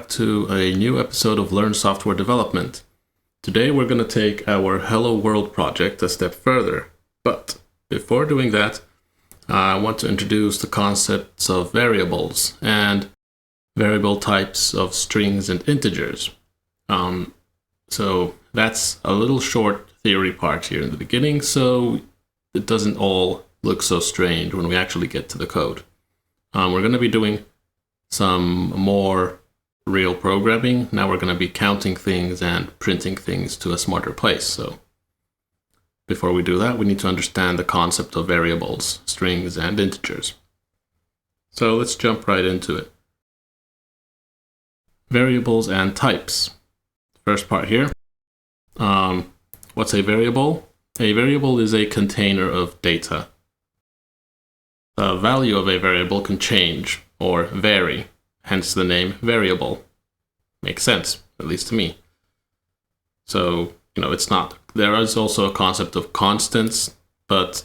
back to a new episode of Learn Software Development. Today we're going to take our Hello World project a step further. But before doing that, I want to introduce the concepts of variables and variable types of strings and integers. So that's a little short theory part here in the beginning, so it doesn't all look so strange when we actually get to the code. We're going to be doing some more real programming. Now we're going to be counting things and printing things to a smarter place. So before we do that, we need to understand the concept of variables, strings, and integers. So let's jump right into it. Variables and types. First part here. What's a variable? A variable is a container of data. The value of a variable can change or vary, hence the name variable. Makes sense, at least to me. So, it's not. There is also a concept of constants, but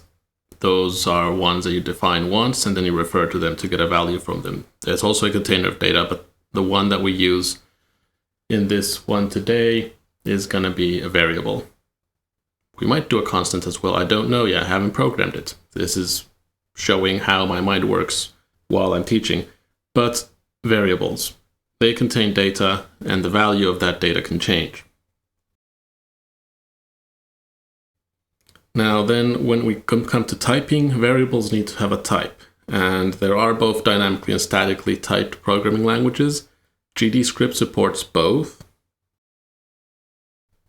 those are ones that you define once and then you refer to them to get a value from them. There's also a container of data, but the one that we use in this one today is going to be a variable. We might do a constant as well. I don't know yet. I haven't programmed it. This is showing how my mind works while I'm teaching. But variables, they contain data, and the value of that data can change. Now then, when we come to typing, variables need to have a type. And there are both dynamically and statically typed programming languages. GDScript supports both.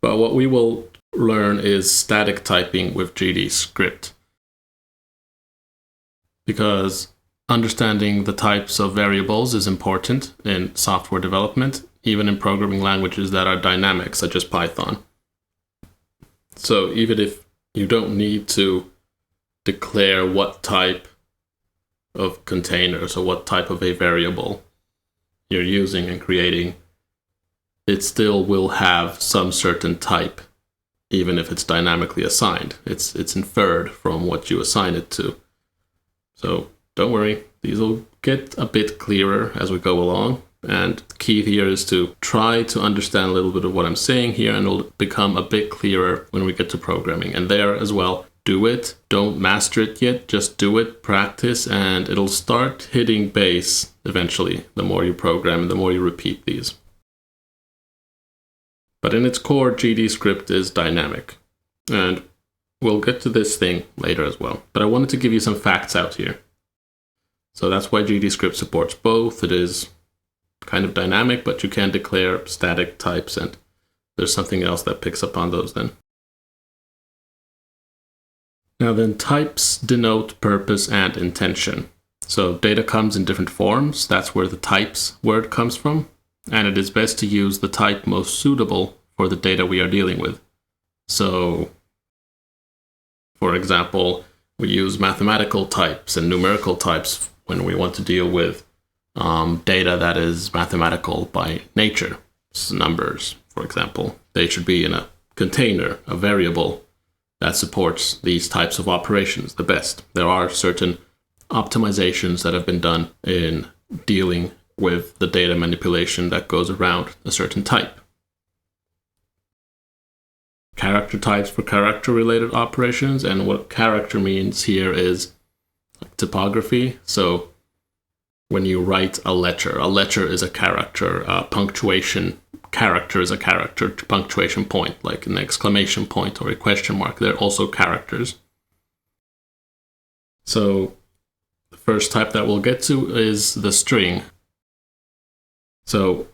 But what we will learn is static typing with GDScript. Because understanding the types of variables is important in software development, even in programming languages that are dynamic, such as Python. So even if you don't need to declare what type of containers or what type of a variable you're using and creating, it still will have some certain type, even if it's dynamically assigned. It's inferred from what you assign it to. So don't worry, these will get a bit clearer as we go along. And the key here is to try to understand a little bit of what I'm saying here, and it'll become a bit clearer when we get to programming. And there as well, do it. Don't master it yet, just do it, practice, and it'll start hitting base eventually, the more you program and the more you repeat these. But in its core, GDScript is dynamic. And we'll get to this thing later as well. But I wanted to give you some facts out here. So that's why GDScript supports both. It is kind of dynamic, but you can declare static types, and there's something else that picks up on those then. Now then, types denote purpose and intention. So data comes in different forms. That's where the types word comes from. And it is best to use the type most suitable for the data we are dealing with. So, for example, we use mathematical types and numerical types when we want to deal with data that is mathematical by nature. So numbers, for example. They should be in a container, a variable that supports these types of operations the best. There are certain optimizations that have been done in dealing with the data manipulation that goes around a certain type. Character types for character-related operations, and what character means here is typography. So when you write a letter is a character, punctuation, character is a character, punctuation point, like an exclamation point or a question mark, they're also characters. So the first type that we'll get to is the string. So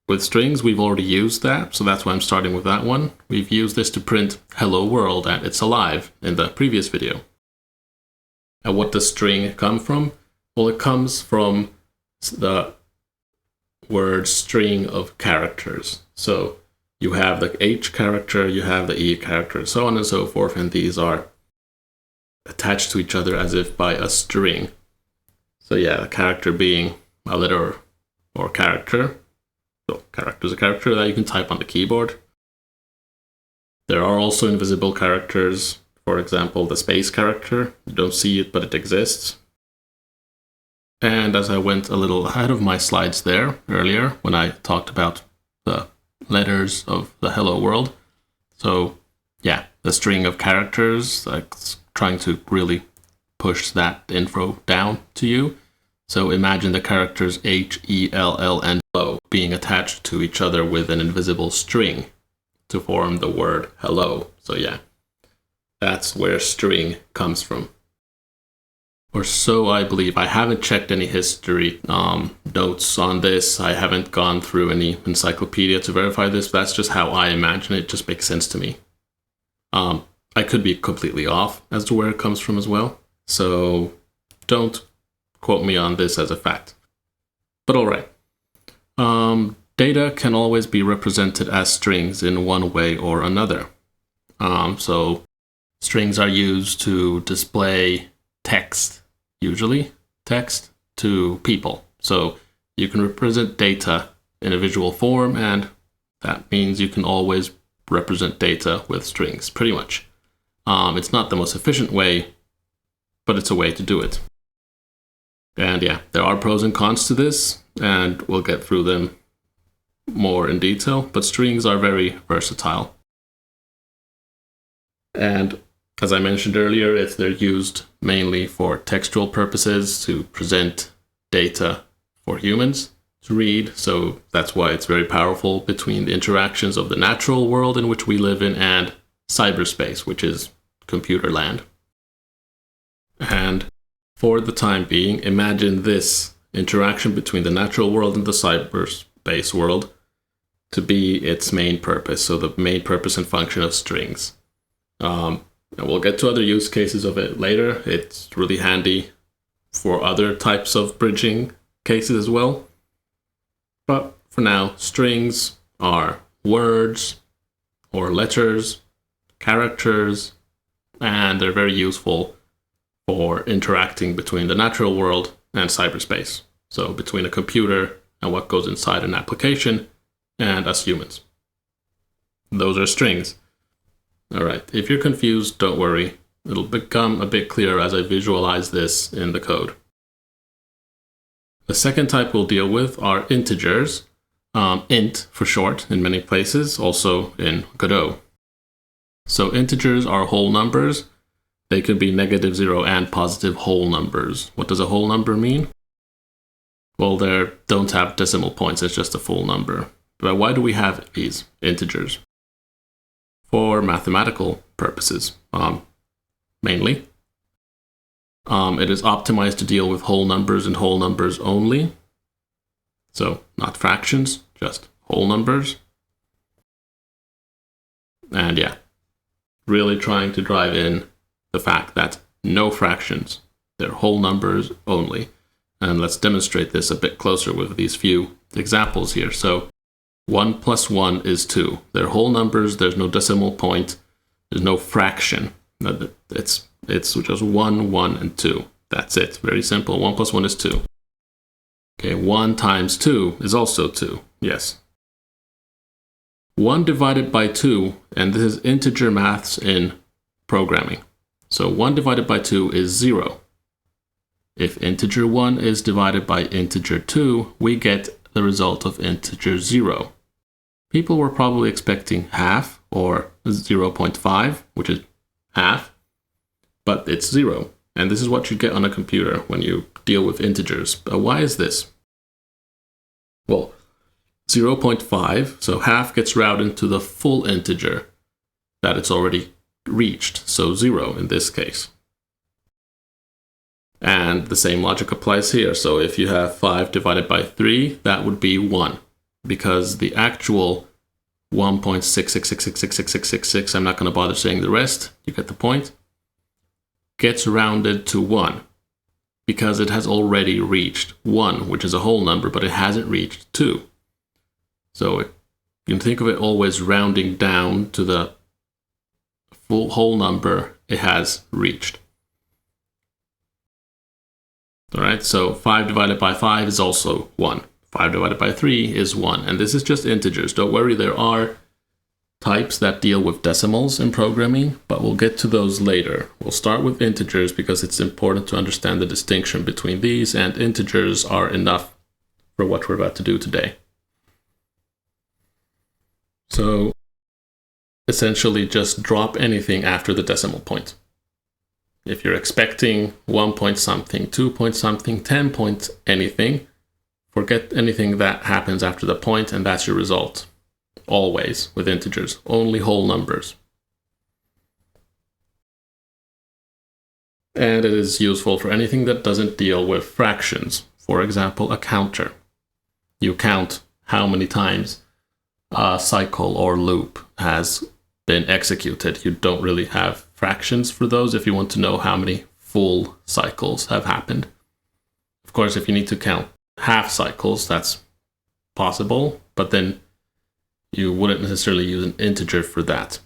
with strings, we've already used that, so that's why I'm starting with that one. We've used this to print hello world and it's alive in the previous video. And what does string come from? Well, it comes from the word string of characters. So you have the H character, you have the E character, so on and so forth, and these are attached to each other as if by a string. So yeah, a character being a letter or character. So character is a character that you can type on the keyboard. There are also invisible characters. For example, the space character. You don't see it, but it exists. And as I went a little ahead of my slides there earlier, when I talked about the letters of the hello world. So yeah, the string of characters, like trying to really push that info down to you. So imagine the characters H, E, L, L, and hello being attached to each other with an invisible string to form the word hello. So yeah, that's where string comes from. Or so I believe. I haven't checked any history notes on this. I haven't gone through any encyclopedia to verify this. That's just how I imagine it. It just makes sense to me. I could be completely off as to where it comes from as well. So don't quote me on this as a fact. But all right. Data can always be represented as strings in one way or another. So strings are used to display text, usually text to people. So you can represent data in a visual form, and that means you can always represent data with strings, pretty much. It's not the most efficient way, but it's a way to do it. And yeah, there are pros and cons to this, and we'll get through them more in detail, but strings are very versatile. And as I mentioned earlier, they're used mainly for textual purposes to present data for humans to read. So that's why it's very powerful between the interactions of the natural world in which we live in and cyberspace, which is computer land. And for the time being, imagine this interaction between the natural world and the cyberspace world to be its main purpose. So the main purpose and function of strings. And we'll get to other use cases of it later. It's really handy for other types of bridging cases as well. But for now, strings are words or letters, characters, and they're very useful for interacting between the natural world and cyberspace. So between a computer and what goes inside an application and us humans. Those are strings. All right, if you're confused, don't worry. It'll become a bit clearer as I visualize this in the code. The second type we'll deal with are integers, int for short in many places, also in Godot. So integers are whole numbers. They could be -0 and positive whole numbers. What does a whole number mean? Well, they don't have decimal points, it's just a full number. But why do we have these integers? For mathematical purposes, mainly. It is optimized to deal with whole numbers and whole numbers only. So not fractions, just whole numbers. And yeah, really trying to drive in the fact that no fractions, they're whole numbers only. And let's demonstrate this a bit closer with these few examples here. So 1 + 1 is 2. They're whole numbers, there's no decimal point, there's no fraction. It's just 1, 1, and 2. That's it. Very simple. 1 + 1 is 2. Okay, 1 times 2 is also 2. Yes. 1 divided by 2, and this is integer maths in programming. So 1 divided by 2 is 0. If integer 1 is divided by integer 2, we get the result of integer 0. People were probably expecting half or 0.5, which is half, but it's 0. And this is what you get on a computer when you deal with integers. But why is this? Well, 0.5, so half gets routed into the full integer that it's already reached, so 0 in this case. And the same logic applies here. So if you have 5 divided by 3, that would be 1. Because the actual 1.6666666, I'm not going to bother saying the rest, you get the point, gets rounded to 1. Because it has already reached 1, which is a whole number, but it hasn't reached 2. So you can think of it always rounding down to the full whole number it has reached. All right, so 5 divided by 5 is also 1. 5 divided by 3 is 1. And this is just integers. Don't worry, there are types that deal with decimals in programming, but we'll get to those later. We'll start with integers because it's important to understand the distinction between these, and integers are enough for what we're about to do today. So essentially just drop anything after the decimal point. If you're expecting 1 point something, 2 point something, 10 point anything, forget anything that happens after the point, and that's your result. Always with integers, only whole numbers. And it is useful for anything that doesn't deal with fractions. For example, a counter. You count how many times a cycle or loop has been executed. You don't really have fractions for those if you want to know how many full cycles have happened. Of course, if you need to count half cycles, that's possible, but then you wouldn't necessarily use an integer for that.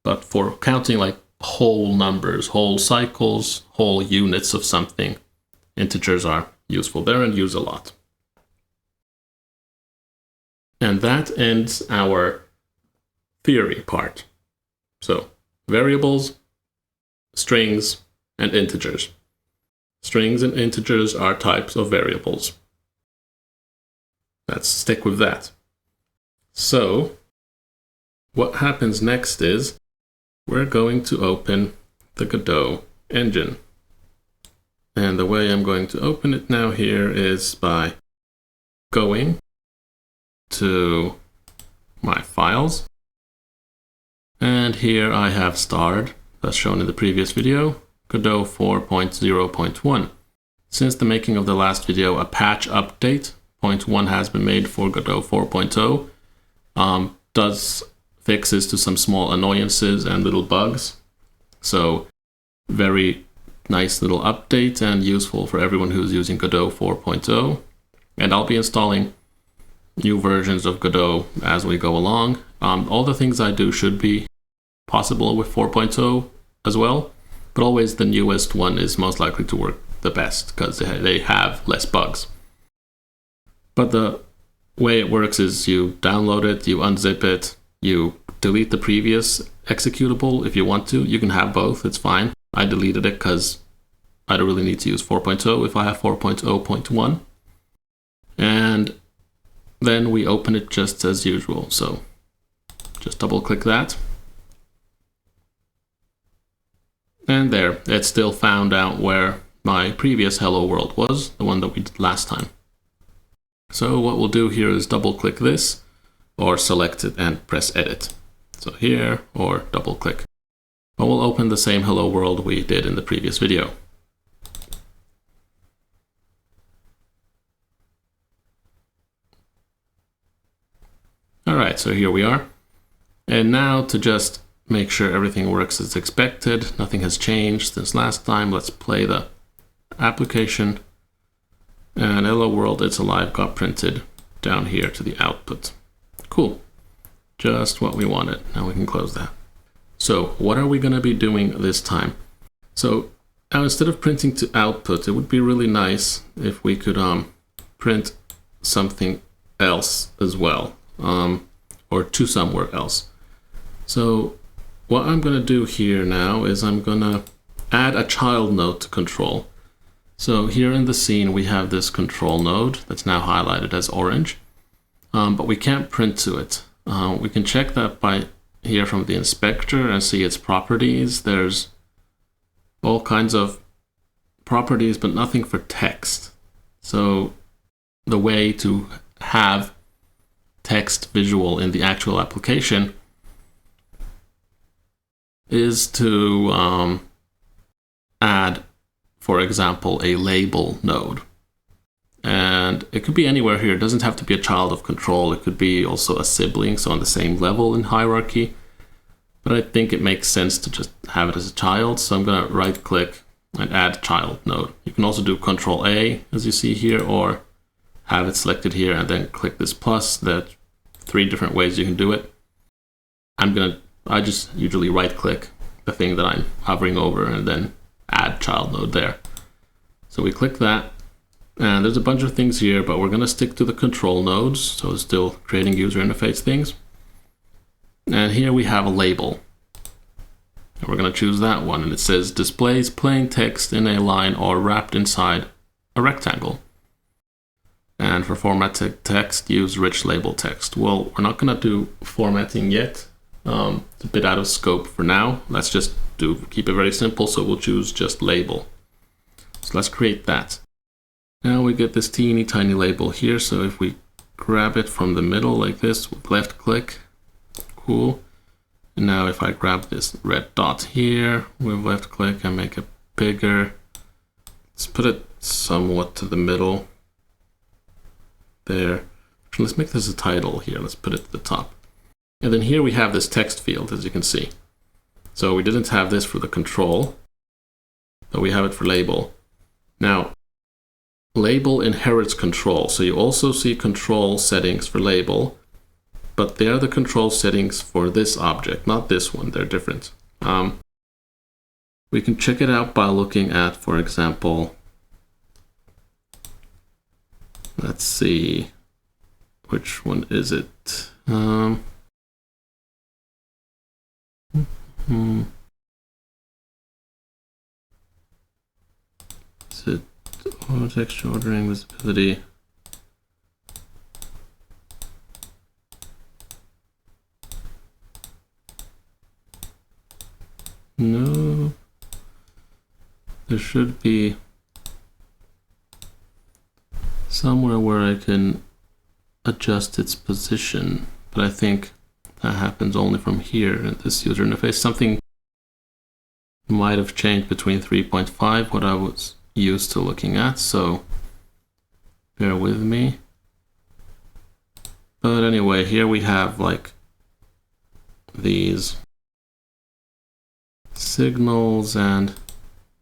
But for counting like whole numbers, whole cycles, whole units of something, integers are useful there and used a lot. And that ends our theory part. So variables, strings, and integers. Strings and integers are types of variables. Let's stick with that. So what happens next is we're going to open the Godot engine. And the way I'm going to open it now here is by going to my files. And here I have starred, as shown in the previous video, Godot 4.0.1. Since the making of the last video, a patch update 0.1 has been made for Godot 4.0. Does fixes to some small annoyances and little bugs. So very nice little update and useful for everyone who's using Godot 4.0. And I'll be installing new versions of Godot as we go along. All the things I do should be possible with 4.0 as well, but always the newest one is most likely to work the best because they have less bugs. But the way it works is you download it, you unzip it, you delete the previous executable if you want to. You can have both, it's fine. I deleted it because I don't really need to use 4.0 if I have 4.0.1. And then we open it just as usual. So just double click that. And there, it still found out where my previous hello world was, the one that we did last time. So what we'll do here is double click this or select it and press edit. So here or double click. But we'll open the same hello world we did in the previous video. All right, so here we are. And now to just make sure everything works as expected, nothing has changed since last time, let's play the application. And hello world, it's alive, got printed down here to the output. Cool, just what we wanted. Now we can close that. So what are we going to be doing this time? So now instead of printing to output, it would be really nice if we could print something else as well, or to somewhere else. So what I'm going to do here now is I'm going to add a child node to control. So here in the scene, we have this control node that's now highlighted as orange, but we can't print to it. We can check that by here from the inspector and see its properties. There's all kinds of properties, but nothing for text. So the way to have text visual in the actual application is to add, for example, a label node. And it could be anywhere here. It doesn't have to be a child of control. It could be also a sibling, so on the same level in hierarchy. But I think it makes sense to just have it as a child. So I'm going to right click and add child node. You can also do Control A, as you see here, or have it selected here and then click this plus. There are 3 different ways you can do it. I just usually right click the thing that I'm hovering over and then add child node there. So we click that, and there's a bunch of things here, but we're going to stick to the control nodes, so it's still creating user interface things. And here we have a label. And we're going to choose that one. And it says displays plain text in a line or wrapped inside a rectangle. And for formatted text, use rich label text. Well, we're not going to do formatting yet. It's a bit out of scope for now. Let's just keep it very simple. So we'll choose just label. So let's create that. Now we get this teeny tiny label here. So if we grab it from the middle like this with left click, cool. And now if I grab this red dot here with left click and make it bigger, let's put it somewhat to the middle there. Let's make this a title here. Let's put it at the top. And then here we have this text field, as you can see. So we didn't have this for the control, but we have it for label. Now, label inherits control. So you also see control settings for label, but they are the control settings for this object, not this one. They're different. We can check it out by looking at, for example, let's see, which one is it? Is it auto texture ordering visibility? No, there should be somewhere where I can adjust its position, but I think that happens only from here in this user interface. Something might have changed between 3.5, what I was used to looking at, so bear with me. But anyway, here we have like these signals, and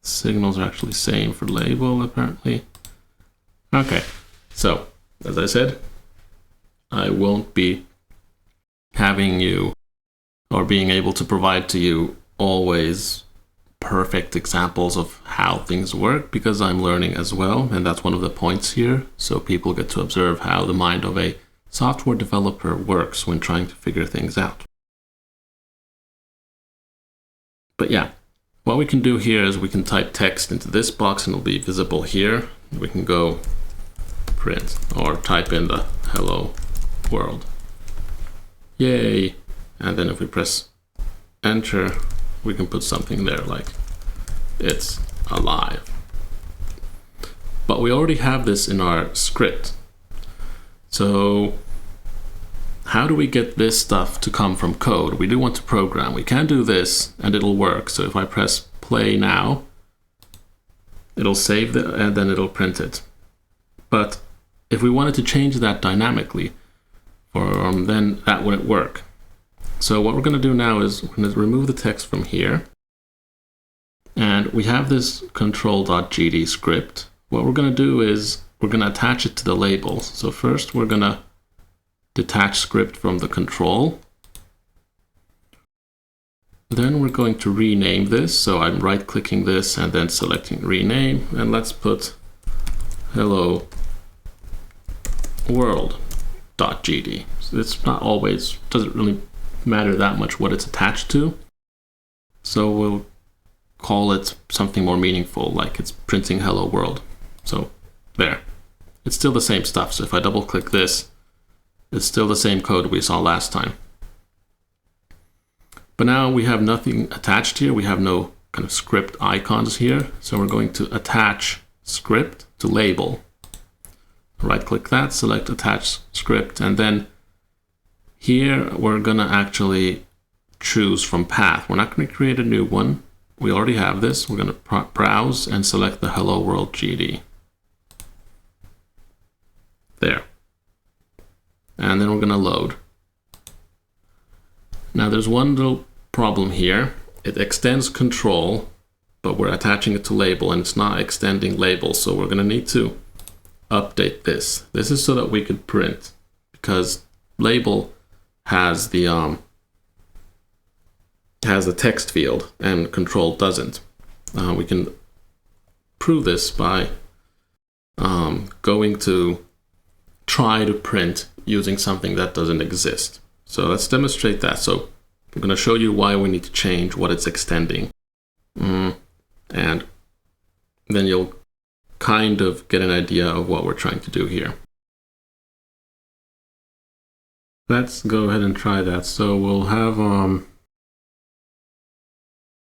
signals are actually same for label apparently. Okay, so as I said, I won't be having you or being able to provide to you always perfect examples of how things work, because I'm learning as well, and that's one of the points here. So people get to observe how the mind of a software developer works when trying to figure things out. But yeah, what we can do here is we can type text into this box and it'll be visible here. We can go print or type in the hello world. Yay! And then if we press enter, we can put something there like it's alive. But we already have this in our script. So how do we get this stuff to come from code? We do want to program. We can do this and it'll work. So if I press play now, it'll save it and then it'll print it. But if we wanted to change that dynamically, then that wouldn't work. So what we're going to do now is we're going to remove the text from here. And we have this control.GDScript. What we're going to do is we're going to attach it to the labels. So first we're going to detach script from the control. Then we're going to rename this. So I'm right clicking this and then selecting rename. And let's put hello world.gd. So it's not always, doesn't really matter that much what it's attached to. So we'll call it something more meaningful, like it's printing hello world. So there, it's still the same stuff. So if I double click this, it's still the same code we saw last time. But now we have nothing attached here. We have no kind of script icons here. So we're going to attach script to label. Right click that, select attach script, and then here we're gonna actually choose from path. We're not gonna create a new one. We already have this. We're gonna browse and select the hello world GD. There. And then we're gonna load. Now there's one little problem here. It extends control, but we're attaching it to label and it's not extending label. So we're gonna need to update this. This is so that we could print, because label has the text field and control doesn't. We can prove this by going to try to print using something that doesn't exist. So let's demonstrate that. So I'm going to show you why we need to change what it's extending. And then you'll kind of get an idea of what we're trying to do here. Let's go ahead and try that. So we'll have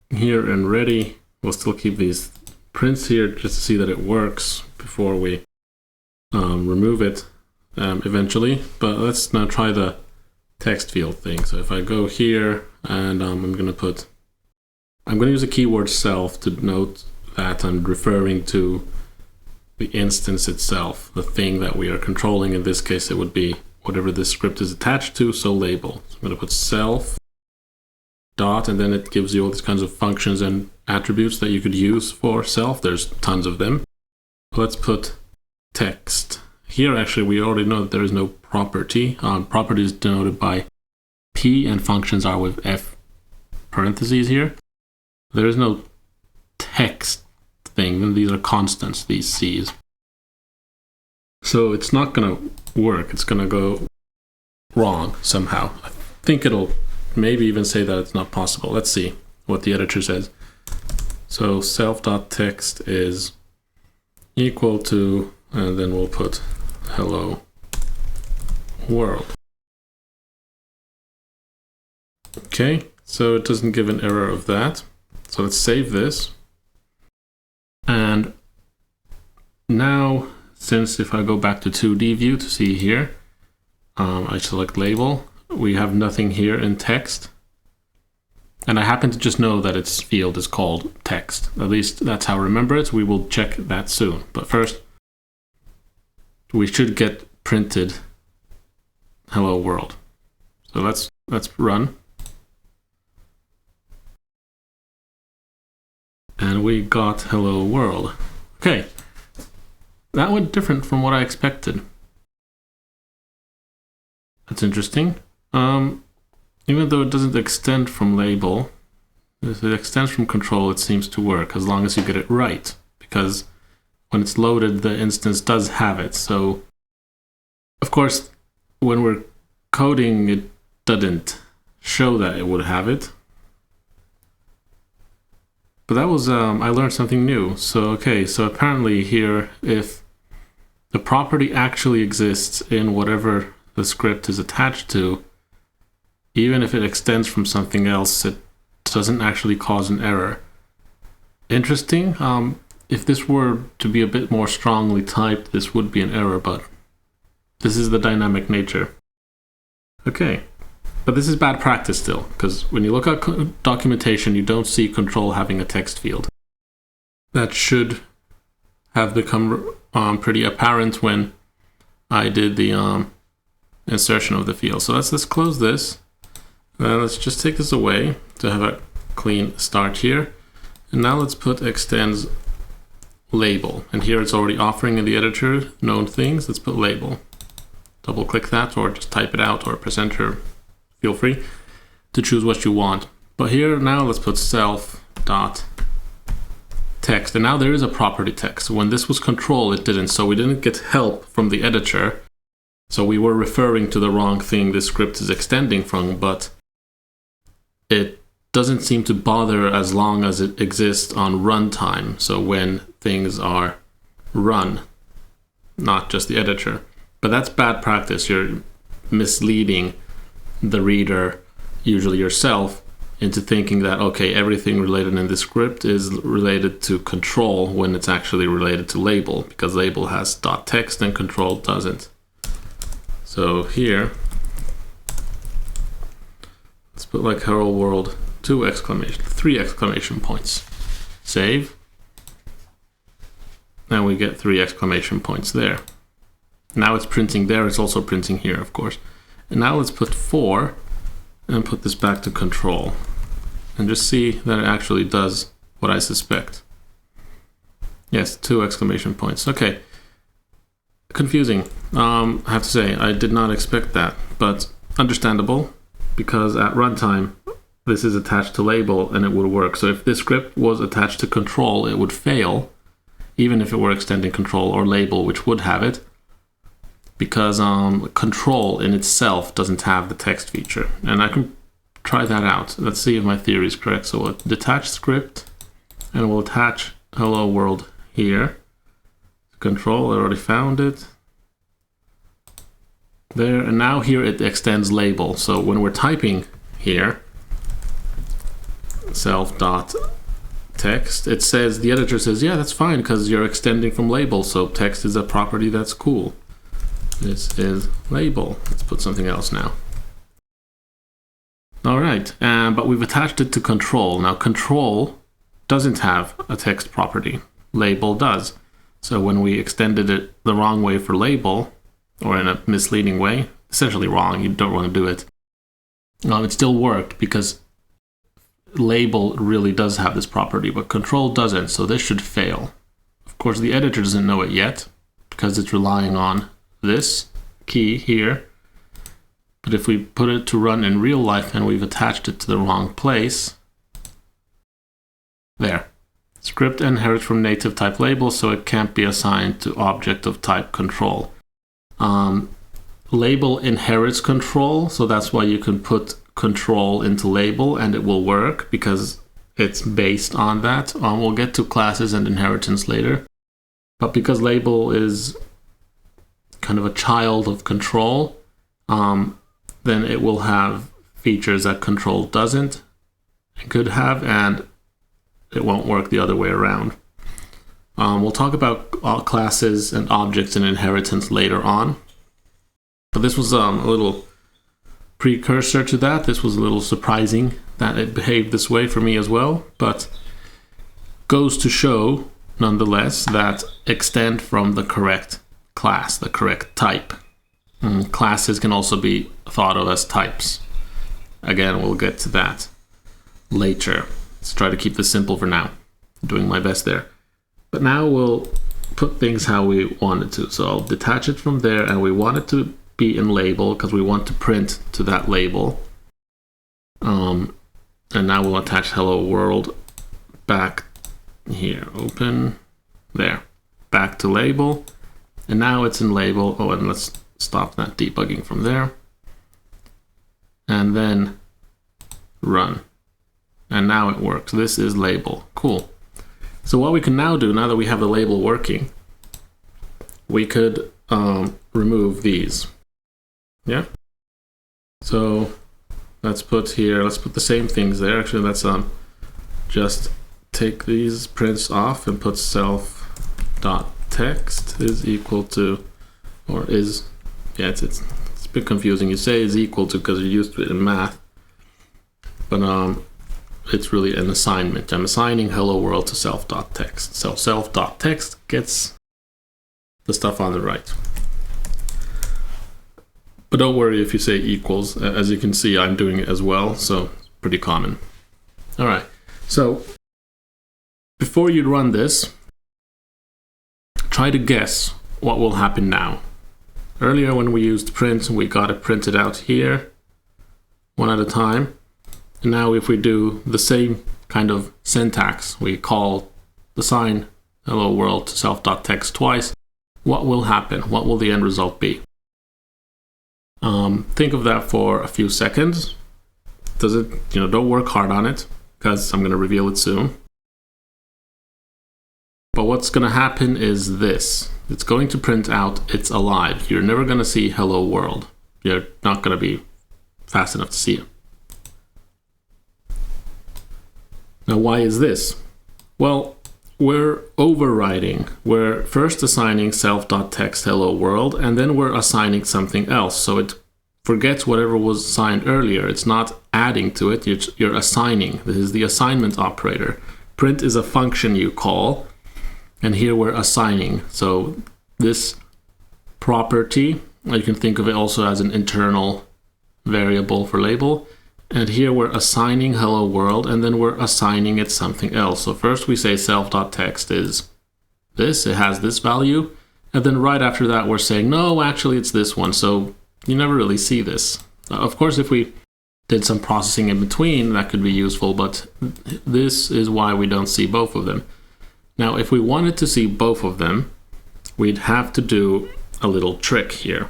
here and ready. We'll still keep these prints here just to see that it works before we remove it eventually. But let's now try the text field thing. So if I go here and I'm going to use the keyword self to note that I'm referring to the instance itself, the thing that we are controlling. In this case, it would be whatever this script is attached to, so label. So I'm going to put self dot, and then it gives you all these kinds of functions and attributes that you could use for self. There's tons of them. Let's put text. Here, actually, we already know that there is no property. Property is denoted by P, and functions are with F parentheses here. There is no text thing. These are constants, these C's. So it's not going to work. It's going to go wrong somehow. I think it'll maybe even say that it's not possible. Let's see what the editor says. So self.text is equal to, and then we'll put hello world. Okay, so it doesn't give an error of that. So let's save this. And now, since if I go back to 2D view to see here, I select label, we have nothing here in text. And I happen to just know that its field is called text. At least that's how I remember it. We will check that soon. But first, we should get printed hello world. So let's run. And we got hello world. Okay, that went different from what I expected. That's interesting. Even though it doesn't extend from label, if it extends from control, it seems to work as long as you get it right. Because when it's loaded, the instance does have it. So, of course, when we're coding, it doesn't show that it would have it. But that was, I learned something new. So, okay, so apparently here, if the property actually exists in whatever the script is attached to, even if it extends from something else, it doesn't actually cause an error. Interesting. If this were to be a bit more strongly typed, this would be an error, but this is the dynamic nature. Okay. But this is bad practice still, because when you look at documentation, you don't see control having a text field. That should have become pretty apparent when I did the insertion of the field. So let's close this. Let's just take this away to have a clean start here. And now let's put extends label. And here it's already offering in the editor known things. Let's put label. Double click that, or just type it out, or press enter. Feel free to choose what you want. But here now let's put self dot text. And now there is a property text. When this was control, it didn't. So we didn't get help from the editor. So we were referring to the wrong thing this script is extending from, but it doesn't seem to bother as long as it exists on runtime. So when things are run, not just the editor. But that's bad practice. You're misleading the reader, usually yourself, into thinking that, okay, everything related in this script is related to control when it's actually related to label, because label has .text and control doesn't. So here, let's put like hello world, 3 exclamation points. Save. And we get 3 exclamation points there. Now it's printing there, it's also printing here, of course. And now let's put 4 and put this back to control. And just see that it actually does what I suspect. Yes, 2 exclamation points. Okay. Confusing. I have to say, I did not expect that, but understandable, because at runtime, this is attached to label and it would work. So if this script was attached to control, it would fail, even if it were extending control or label, which would have it, because control in itself doesn't have the text feature. And I can try that out. Let's see if my theory is correct. So we'll detach script, and we'll attach hello world here. Control, I already found it. There, and now here it extends label. So when we're typing here, self.text, it says, the editor says, yeah, that's fine because you're extending from label. So text is a property that's cool. This is label. Let's put something else now. All right, but we've attached it to control. Now control doesn't have a text property. Label does. So when we extended it the wrong way for label, or in a misleading way, essentially wrong, you don't want to do it. It still worked because label really does have this property, but control doesn't, so this should fail. Of course, the editor doesn't know it yet because it's relying on this key here. But if we put it to run in real life and we've attached it to the wrong place, there. Script inherits from native type label, so it can't be assigned to object of type control. Label inherits control, so that's why you can put control into label and it will work because it's based on that. We'll get to classes and inheritance later. But because label is kind of a child of control, then it will have features that control doesn't and could have, and it won't work the other way around. We'll talk about classes and objects and inheritance later on. But this was a little precursor to that. This was a little surprising that it behaved this way for me as well, but goes to show, nonetheless, that extend from the correct class, the correct type. Classes can also be thought of as types. Again, we'll get to that later. Let's try to keep this simple for now. I'm doing my best there. But now we'll put things how we want it to. So I'll detach it from there, and we want it to be in label because we want to print to that label. And now we'll attach hello world back here. Open there. Back to label. And now it's in label. Oh, and let's stop that debugging from there. And then run. And now it works. This is label. Cool. So what we can now do, now that we have the label working, we could remove these. Yeah. So let's put the same things there. Actually, let's just take these prints off and put self.text is equal to, or is, yeah, it's a bit confusing. You say is equal to because you're used to it in math, but it's really an assignment. I'm assigning hello world to self.text. So self.text gets the stuff on the right. But don't worry if you say equals. As you can see, I'm doing it as well, so it's pretty common. All right, so before you run this, try to guess what will happen now. Earlier when we used print, we got it printed out here, one at a time. And now if we do the same kind of syntax, we call the sign hello world to self.text twice, what will happen? What will the end result be? Think of that for a few seconds. Don't work hard on it because I'm going to reveal it soon. But what's going to happen is this. It's going to print out it's alive. You're never going to see hello world. You're not going to be fast enough to see it. Now, why is this? Well, we're overriding. We're first assigning self.text hello world, and then we're assigning something else. So it forgets whatever was assigned earlier. It's not adding to it, you're assigning. This is the assignment operator. Print is a function you call, and here we're assigning. So this property, you can think of it also as an internal variable for label. And here we're assigning hello world, and then we're assigning it something else. So first we say self.text is this, it has this value. And then right after that, we're saying, no, actually it's this one. So you never really see this. Of course, if we did some processing in between, that could be useful, but this is why we don't see both of them. Now, if we wanted to see both of them, we'd have to do a little trick here.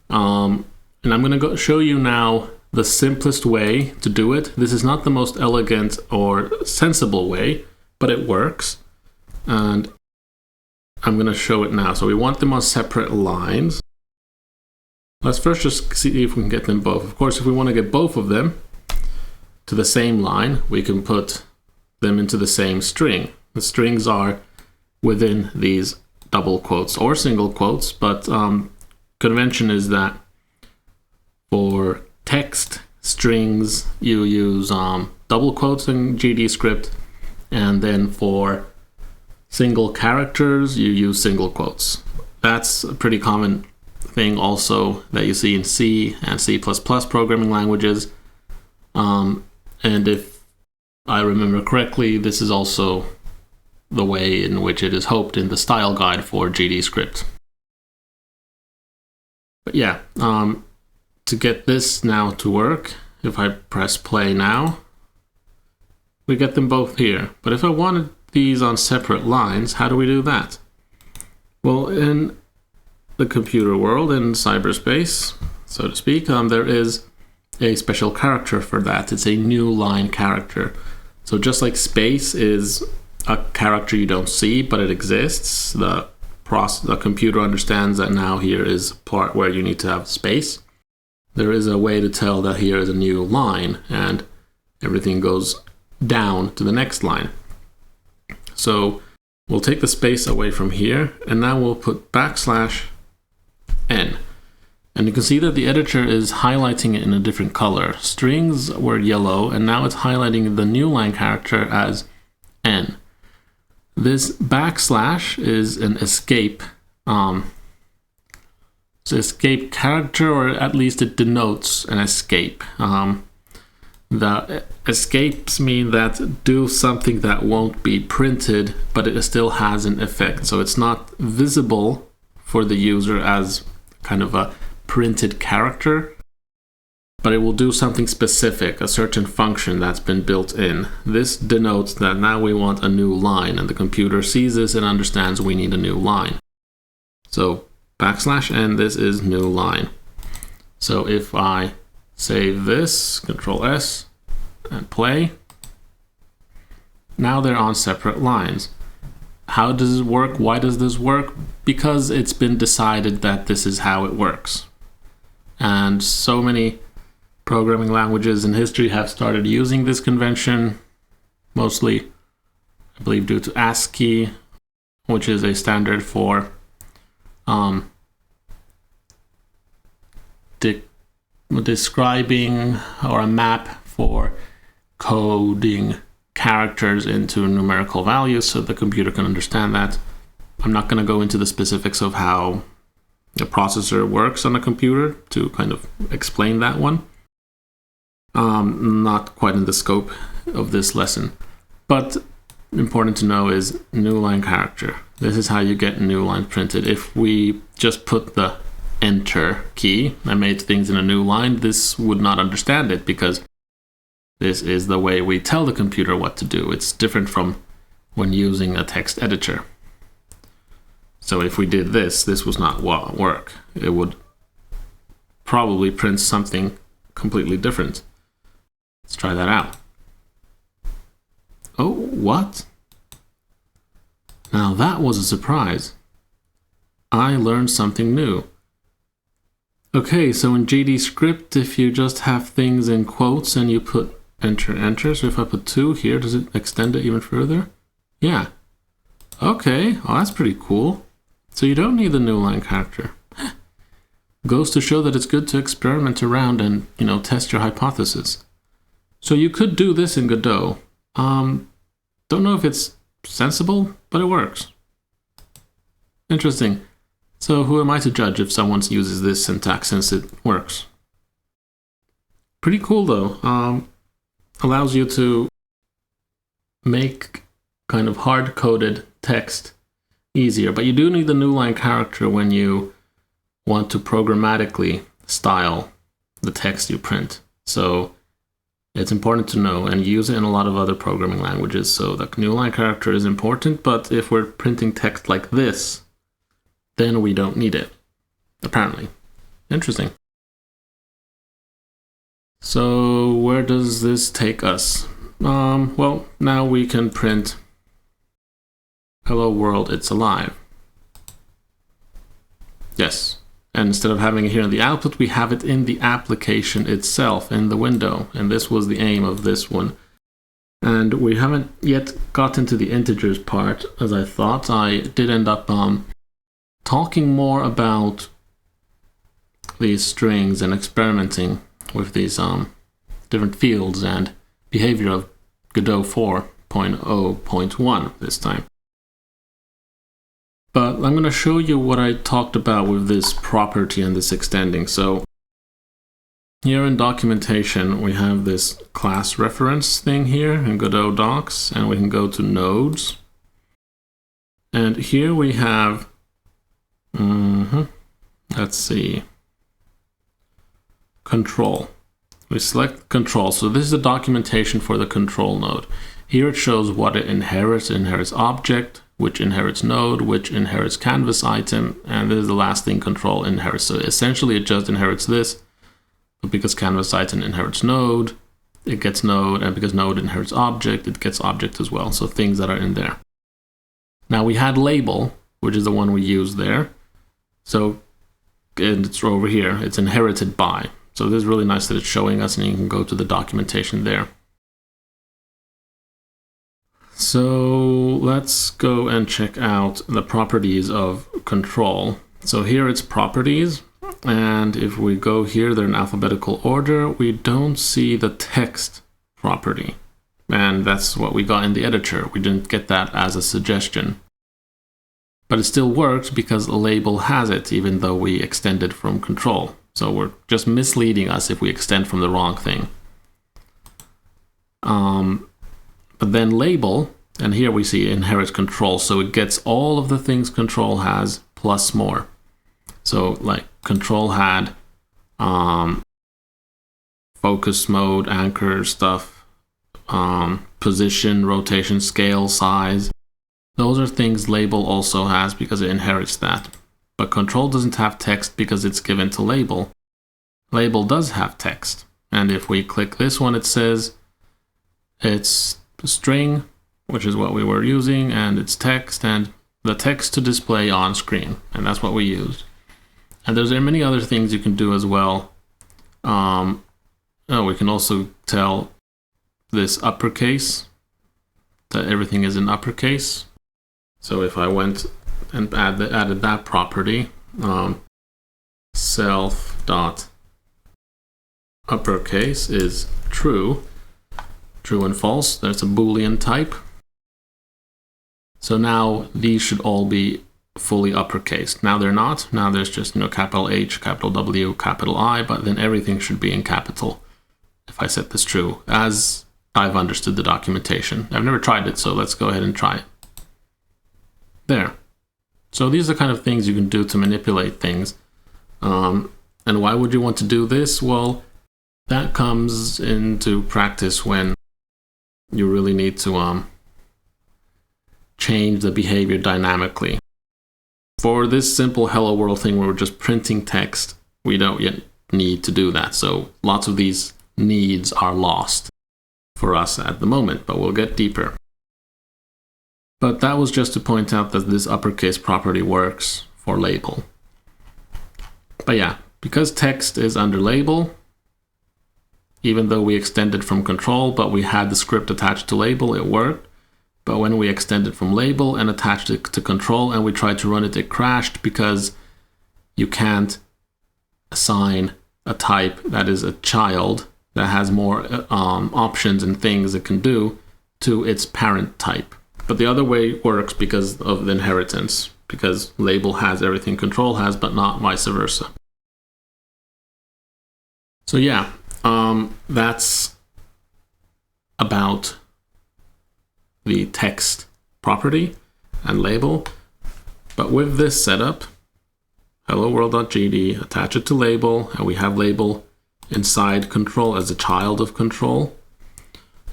And I'm going to show you now the simplest way to do it. This is not the most elegant or sensible way, but it works. And I'm going to show it now. So we want them on separate lines. Let's first just see if we can get them both. Of course, if we want to get both of them to the same line, we can put them into the same string. The strings are within these double quotes or single quotes, but convention is that for text strings you use double quotes in GDScript, and then for single characters you use single quotes. That's a pretty common thing also that you see in C and C++ programming languages. And if I remember correctly, this is also the way in which it is hoped in the style guide for GDScript. But yeah, to get this now to work, if I press play now, we get them both here. But if I wanted these on separate lines, how do we do that? Well, in the computer world, in cyberspace, so to speak, there is a special character for that. It's a new line character. So just like space is a character you don't see, but it exists, the computer understands that now here is a part where you need to have space. There is a way to tell that here is a new line, and everything goes down to the next line. So we'll take the space away from here, and now we'll put \n. And you can see that the editor is highlighting it in a different color. Strings were yellow, and now it's highlighting the new line character as n. This / is an escape. It's an escape character, or at least it denotes an escape. The escapes mean that do something that won't be printed, but it still has an effect. So it's not visible for the user as kind of a printed character, but it will do something specific, a certain function that's been built in. This denotes that now we want a new line, and the computer sees this and understands we need a new line. So \n, this is new line. So if I save this, Control S, and play, now they're on separate lines. How does it work? Why does this work? Because it's been decided that this is how it works. And so many programming languages in history have started using this convention, mostly, I believe, due to ASCII, which is a standard for describing, or a map for coding characters into numerical values so the computer can understand that. I'm not going to go into the specifics of how the processor works on a computer to kind of explain that one. Not quite in the scope of this lesson. But important to know is new line character. This is how you get new line printed. If we just put the enter key and made things in a new line, this would not understand it, because this is the way we tell the computer what to do. It's different from when using a text editor. So if we did this, this was not work. It would probably print something completely different. Let's try that out. Oh, what? Now that was a surprise. I learned something new. Okay, so in GDScript, if you just have things in quotes and you put enter, so if I put 2 here, does it extend it even further? Yeah. Okay, oh, that's pretty cool. So you don't need the new line character. Goes to show that it's good to experiment around and, test your hypothesis. So you could do this in Godot. Don't know if it's sensible, but it works. Interesting. So who am I to judge if someone uses this syntax, since it works? Pretty cool though. Allows you to make kind of hard-coded text easier, but you do need the new line character when you want to programmatically style the text you print. So it's important to know, and use it in a lot of other programming languages. So the new line character is important, but if we're printing text like this, then we don't need it, apparently. Interesting. So where does this take us? Well, now we can print hello world, it's alive. Yes. And instead of having it here in the output, we have it in the application itself, in the window. And this was the aim of this one. And we haven't yet gotten to the integers part, as I thought. I did end up talking more about these strings and experimenting with these different fields and behavior of Godot 4.0.1 this time. But I'm going to show you what I talked about with this property and this extending. So here in documentation, we have this class reference thing here in Godot docs, and we can go to nodes. And here we have, let's see, control. We select control. So this is the documentation for the control node. Here it shows what it inherits. It inherits object, which inherits node, which inherits canvas item, and this is the last thing control inherits. So essentially it just inherits this, but because canvas item inherits node, it gets node, and because node inherits object, it gets object as well. So things that are in there. Now we had label, which is the one we used there. So it's over here, it's inherited by. So this is really nice that it's showing us, and you can go to the documentation there. So let's go and check out the properties of control. So here it's properties, and if we go here, they're in alphabetical order. We don't see the text property, and that's what we got in the editor. We didn't get that as a suggestion. But it still works because label has it, even though we extended from control. So we're just misleading us if we extend from the wrong thing. But then label, and here we see inherits control, so it gets all of the things control has plus more. So like control had focus mode, anchor stuff, position, rotation, scale, size. Those are things label also has because it inherits that. But control doesn't have text because it's given to label. Label does have text. And if we click this one, it says it's string, which is what we were using, and it's text, and the text to display on screen. And that's what we used. And there's many other things you can do as well. We can also tell this uppercase that everything is in uppercase. So if I went and added that property, self dot uppercase is true and false. There's a Boolean type. So now these should all be fully uppercase. Now they're not. Now there's just capital H, capital W, capital I, but then everything should be in capital if I set this true, as I've understood the documentation. I've never tried it, so let's go ahead and try it. There. So these are the kind of things you can do to manipulate things. And why would you want to do this? Well, that comes into practice when you really need to change the behavior dynamically. For this simple hello world thing where we're just printing text, we don't yet need to do that. So lots of these needs are lost for us at the moment, but we'll get deeper. But that was just to point out that this uppercase property works for label. But yeah, because text is under label, even though we extended from control, but we had the script attached to label, it worked. But when we extended from label and attached it to control and we tried to run it, it crashed because you can't assign a type that is a child that has more options and things it can do to its parent type. But the other way works because of the inheritance, because label has everything control has, but not vice versa. So yeah, that's about the text property and label. But with this setup, hello world.gd, attach it to label, and we have label inside control as a child of control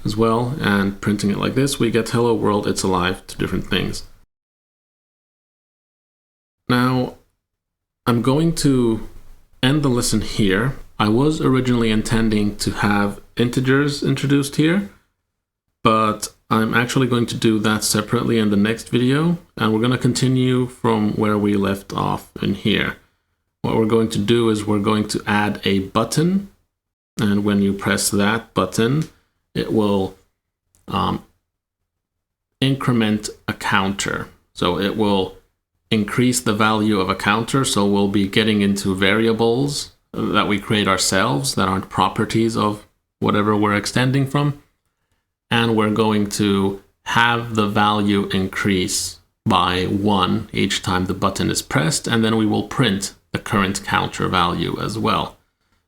as well, and printing it like this, we get hello world, it's alive, two different things. Now, I'm going to end the lesson here, I was originally intending to have integers introduced here, but I'm actually going to do that separately in the next video, and we're going to continue from where we left off in here. What we're going to do is we're going to add a button, and when you press that button, it will increment a counter. So it will increase the value of a counter, so we'll be getting into variables that we create ourselves that aren't properties of whatever we're extending from. And we're going to have the value increase by 1 each time the button is pressed, and then we will print the current counter value as well.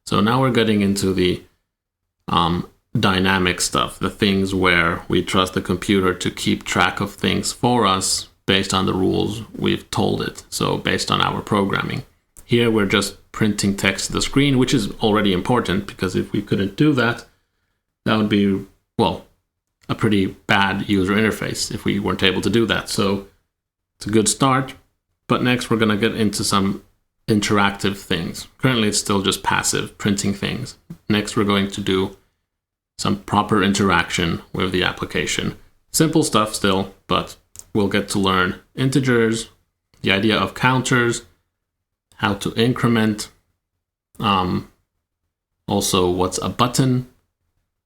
So now we're getting into the dynamic stuff, the things where we trust the computer to keep track of things for us based on the rules we've told it, so based on our programming. Here we're just printing text to the screen, which is already important, because if we couldn't do that, that would be, well, a pretty bad user interface if we weren't able to do that. So it's a good start, but next we're going to get into some interactive things. Currently it's still just passive, printing things. Next we're going to do some proper interaction with the application. Simple stuff still, but we'll get to learn integers, the idea of counters, how to increment, also what's a button.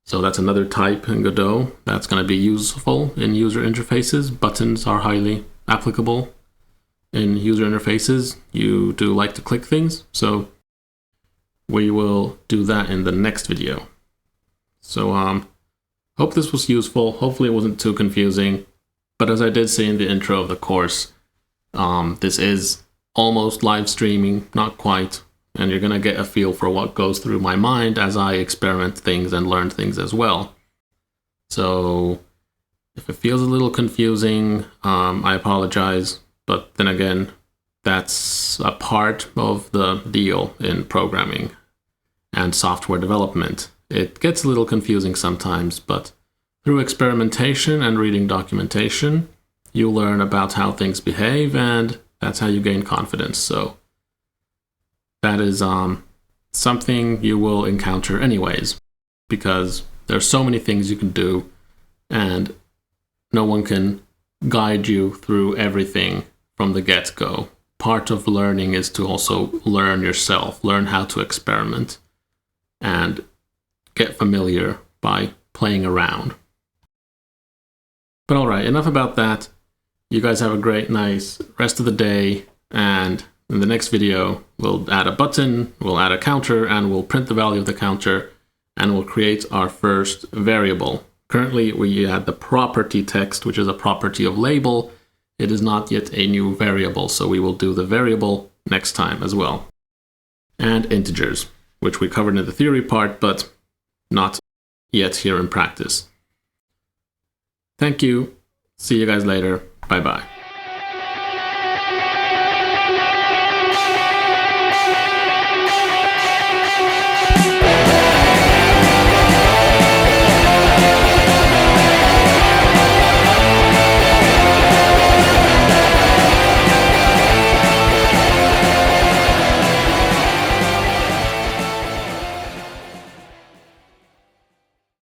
So that's another type in Godot that's going to be useful in user interfaces. Buttons are highly applicable in user interfaces. You do like to click things, so we will do that in the next video. So hope this was useful. Hopefully it wasn't too confusing. But as I did say in the intro of the course, this is almost live streaming, not quite. And you're going to get a feel for what goes through my mind as I experiment things and learn things as well. So if it feels a little confusing, I apologize. But then again, that's a part of the deal in programming and software development. It gets a little confusing sometimes, but through experimentation and reading documentation, you learn about how things behave, and that's how you gain confidence. So that is something you will encounter anyways, because there's so many things you can do, and no one can guide you through everything from the get-go. Part of learning is to also learn yourself, learn how to experiment, and get familiar by playing around. But all right, enough about that. You guys have a great, nice rest of the day, and in the next video, we'll add a button, we'll add a counter, and we'll print the value of the counter, and we'll create our first variable. Currently, we add the property text, which is a property of label. It is not yet a new variable, so we will do the variable next time as well. And integers, which we covered in the theory part, but not yet here in practice. Thank you. See you guys later. Bye-bye.